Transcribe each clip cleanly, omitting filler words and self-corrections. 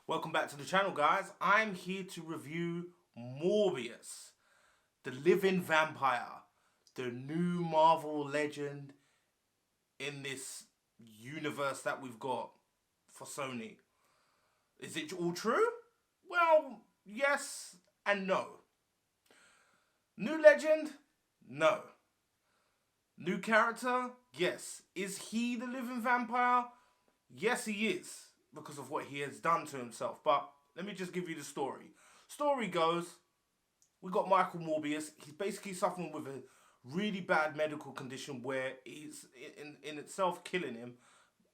Welcome back to the channel, guys. I'm here to review Morbius, the living vampire, the new Marvel legend in this universe that we've got for Sony. Is it all true? Well, yes and no. New legend? No. New character? Yes. Is he the living vampire? Yes, he is, because of what he has done to himself. But let me just give you the story. Story goes, we got Michael Morbius. He's basically suffering with a really bad medical condition where he's in itself killing him,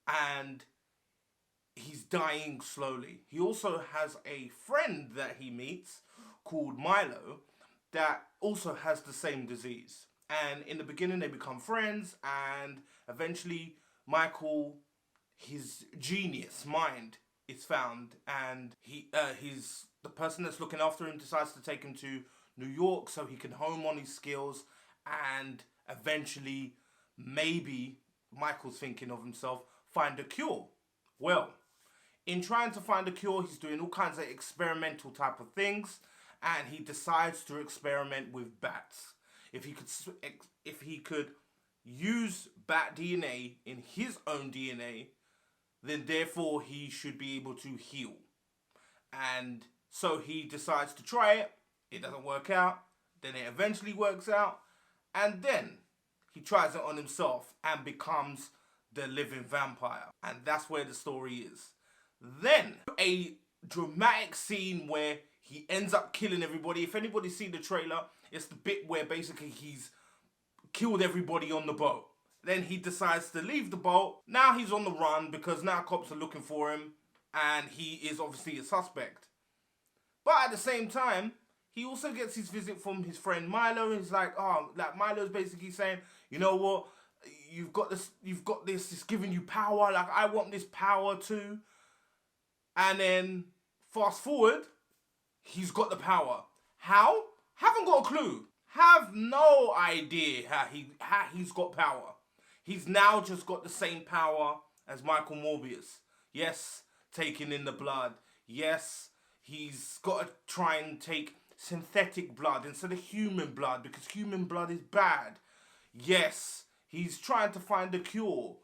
and he's dying slowly. He also has a friend that he meets called Milo that also has the same disease. And in the beginning they become friends, and eventually Michael, his genius mind is found, and he's the person that's looking after him decides to take him to New York so he can hone on his skills, and eventually, maybe, Michael's thinking of himself, find a cure. Well, in trying to find a cure, he's doing all kinds of experimental type of things, and he decides to experiment with bats. If he could use bat DNA in his own DNA, then therefore he should be able to heal. And so he decides to try it. It doesn't work out. Then it eventually works out. And then he tries it on himself and becomes the living vampire. And that's where the story is. Then a dramatic scene where he ends up killing everybody. If anybody's seen the trailer, it's the bit where basically he's killed everybody on the boat. Then he decides to leave the boat. Now he's on the run because now cops are looking for him, and he is obviously a suspect. But at the same time, he also gets his visit from his friend Milo, and he's like, Milo's basically saying, you know what, you've got this, it's giving you power, like I want this power too. And then fast forward, he's got the power. How? Haven't got a clue. Have no idea how he's got power. He's now just got the same power as Michael Morbius. Yes, taking in the blood. Yes, he's got to try and take synthetic blood instead of human blood because human blood is bad. Yes, he's trying to find a cure.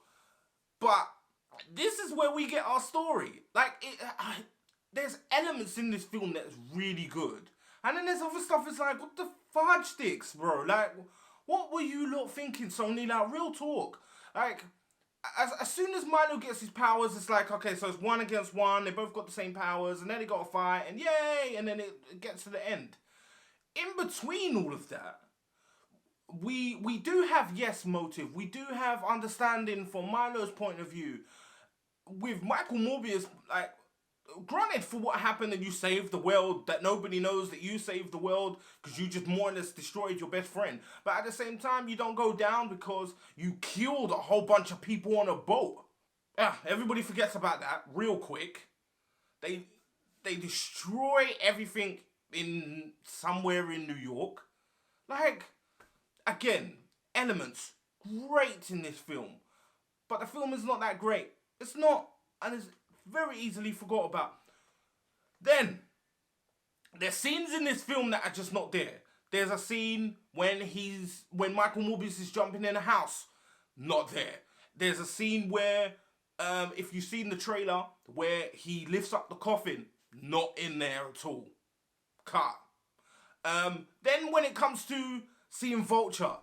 But this is where we get our story. There's elements in this film that's really good. And then there's other stuff that's like, what the fudge sticks, bro? Like, what were you lot thinking, Sony? Like, real talk. Like, as soon as Milo gets his powers, it's like, okay, so it's 1 against 1. They both got the same powers, and then they got to fight, and yay! And then it gets to the end. In between all of that, we do have, yes, motive. We do have understanding from Milo's point of view. With Michael Morbius, like, granted for what happened and you saved the world, that nobody knows that you saved the world because you just more or less destroyed your best friend. But at the same time, you don't go down because you killed a whole bunch of people on a boat. Everybody forgets about that real quick. They destroy everything in somewhere in New York. Like, again, elements great in this film. But the film is not that great. It's not, and it's very easily forgot about. Then, there's scenes in this film that are just not there. There's a scene when Michael Morbius is jumping in a house. Not there. There's a scene where, if you've seen the trailer, where he lifts up the coffin. Not in there at all. Cut. Then when it comes to seeing Vulture,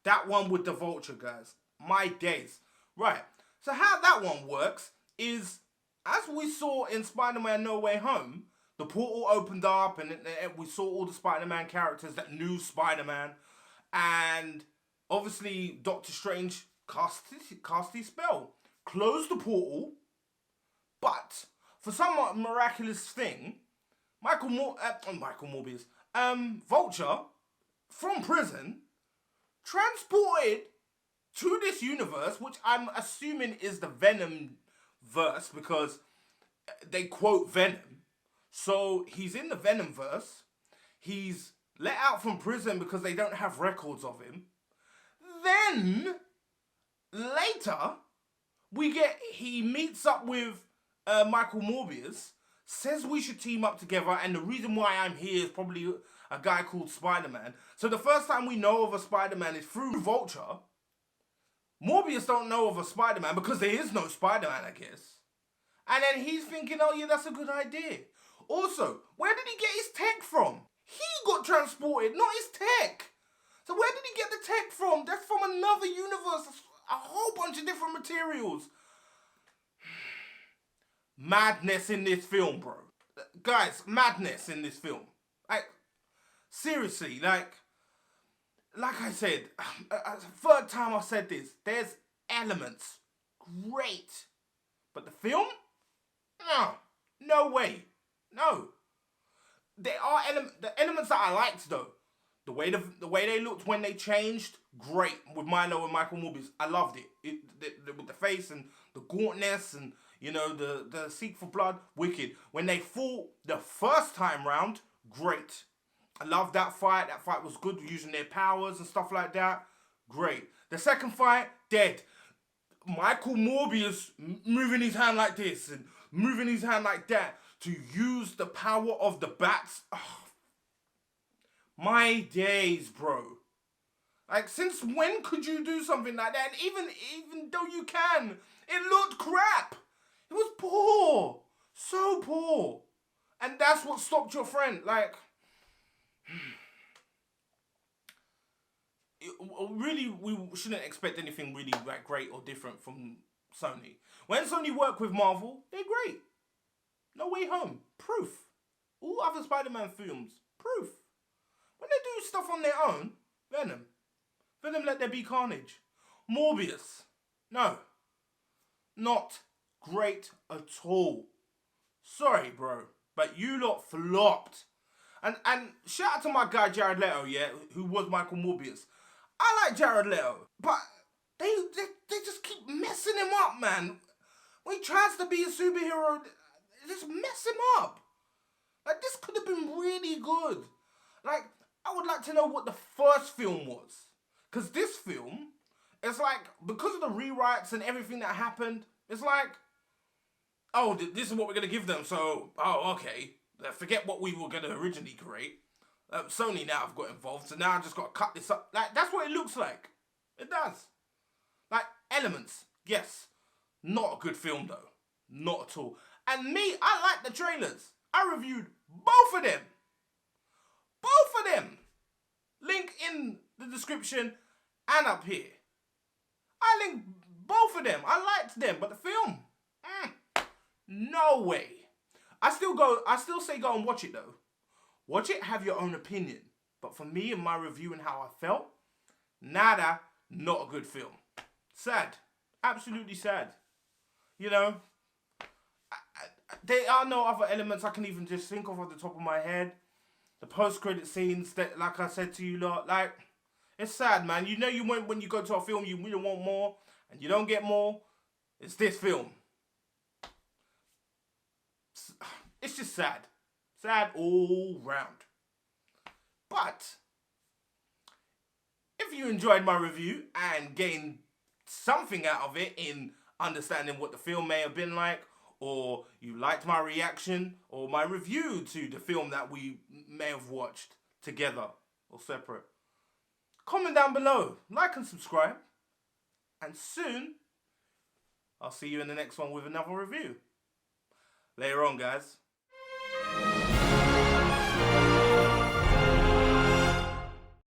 that one with the Vulture, guys. My days. Right. So how that one works is, as we saw in Spider-Man No Way Home, the portal opened up and we saw all the Spider-Man characters that knew Spider-Man. And obviously Doctor Strange cast his spell. Closed the portal. But for some miraculous thing, Morbius, Vulture, from prison, transported to this universe, which I'm assuming is the Venom verse because they quote Venom. So he's in the Venom verse. He's let out from prison because they don't have records of him. Then later he meets up with Michael Morbius, says we should team up together, and the reason why I'm here is probably a guy called Spider-Man. So the first time we know of a Spider-Man is through Vulture. Morbius don't know of a Spider-Man because there is no Spider-Man, I guess. And then he's thinking, oh yeah, that's a good idea. Also, where did he get his tech from? He got transported, not his tech. So where did he get the tech from? That's from another universe. That's a whole bunch of different materials. Madness in this film, bro. Guys, madness in this film. Like, seriously, like I said, third time I said this, there's elements. Great. But the film? No way. No. There are the elements that I liked though. The way they looked when they changed, great. With Milo and Michael Morbius, I loved it. With the face and the gauntness and, you know, the seek for blood, wicked. When they fought the first time round, great. I loved that fight. That fight was good, using their powers and stuff like that. Great. The second fight, dead. Michael Morbius moving his hand like this and moving his hand like that to use the power of the bats. Oh, my days, bro. Like, since when could you do something like that? And even though you can, it looked crap. It was poor. So poor. And that's what stopped your friend. Like, really, we shouldn't expect anything really like great or different from Sony. When Sony work with Marvel, they're great. No Way Home, proof. All other Spider-Man films, proof. When they do stuff on their own, Venom, Let There Be Carnage. Morbius, no. Not great at all. Sorry, bro, but you lot flopped. And shout out to my guy Jared Leto, yeah, who was Michael Morbius. I like Jared Leto, but they just keep messing him up, man. When he tries to be a superhero, they just mess him up. Like, this could have been really good. Like, I would like to know what the first film was. Because this film, it's like, because of the rewrites and everything that happened, it's like, oh, this is what we're going to give them, so, oh, okay. Forget what we were going to originally create. Sony now have got involved, so now I just got to cut this up. Like, that's what it looks like. It does. Like, elements, yes. Not a good film, though. Not at all. And me, I like the trailers. I reviewed both of them. Both of them. Link in the description and up here. I linked both of them. I liked them, but the film, no way. I still say go and watch it though. Watch it, have your own opinion. But for me and my review and how I felt, nada, not a good film. Sad. Absolutely sad. You know, there are no other elements I can even just think of off the top of my head. The post-credit scenes, that, like I said to you lot, like, it's sad, man. You know, when you go to a film, you really want more, and you don't get more. It's this film. It's just sad. Sad all round. But if you enjoyed my review and gained something out of it in understanding what the film may have been like, or you liked my reaction or my review to the film that we may have watched together or separate, comment down below, like and subscribe, and soon I'll see you in the next one with another review. Later on, guys.